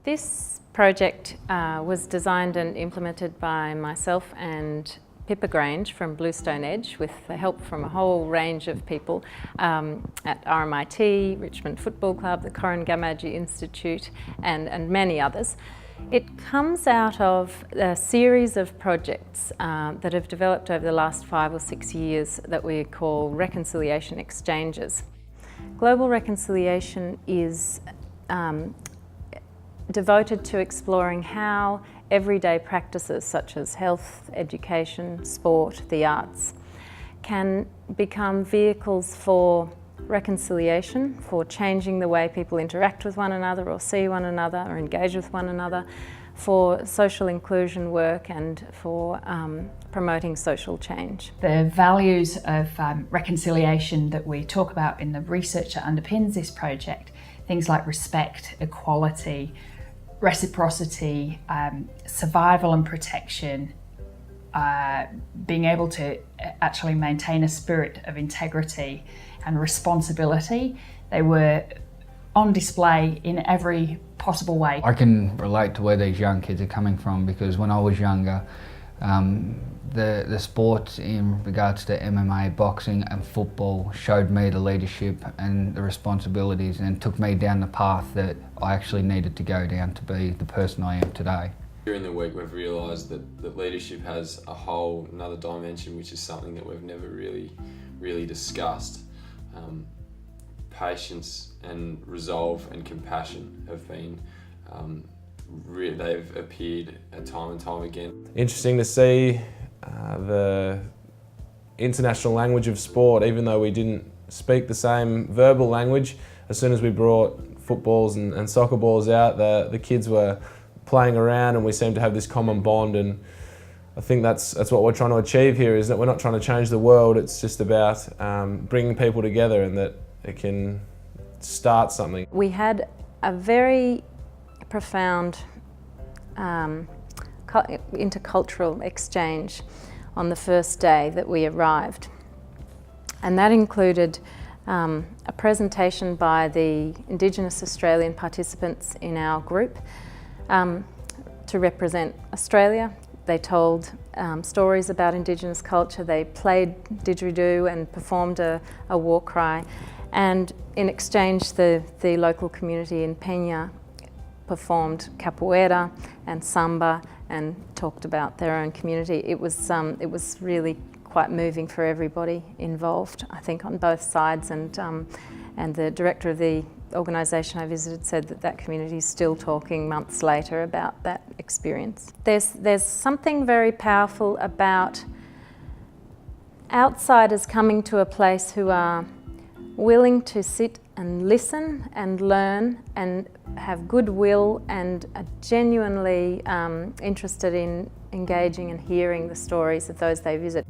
This project was designed and implemented by myself and Pippa Grange from Bluestone Edge with the help from a whole range of people at RMIT, Richmond Football Club, the Corin Gamagi Institute and many others. It comes out of a series of projects that have developed over the last 5 or 6 years that we call reconciliation exchanges. Global reconciliation is devoted to exploring how everyday practices such as health, education, sport, the arts can become vehicles for reconciliation, for changing the way people interact with one another or see one another or engage with one another, for social inclusion work and for promoting social change. The values of reconciliation that we talk about in the research that underpins this project, things like respect, equality, reciprocity, survival and protection, being able to actually maintain a spirit of integrity and responsibility. They were on display in every possible way. I can relate to where these young kids are coming from, because when I was younger, the sport in regards to MMA, boxing and football showed me the leadership and the responsibilities and took me down the path that I actually needed to go down to be the person I am today. During the week we've realised that leadership has a whole another dimension, which is something that we've never really discussed. Patience and resolve and compassion have been they've appeared time and time again. Interesting to see the international language of sport. Even though we didn't speak the same verbal language, as soon as we brought footballs and soccer balls out, the kids were playing around and we seemed to have this common bond. And I think that's what we're trying to achieve here, is that we're not trying to change the world, it's just about bringing people together and that it can start something. We had a very profound intercultural exchange on the first day that we arrived, and that included a presentation by the Indigenous Australian participants in our group to represent Australia. They told stories about Indigenous culture, they played didgeridoo and performed a war cry, and in exchange the local community in Peña performed capoeira and samba and talked about their own community. It was really quite moving for everybody involved, I think, on both sides, and the director of the organisation I visited said that community is still talking months later about that experience. There's something very powerful about outsiders coming to a place who are willing to sit and listen and learn and have goodwill and are genuinely interested in engaging and hearing the stories of those they visit.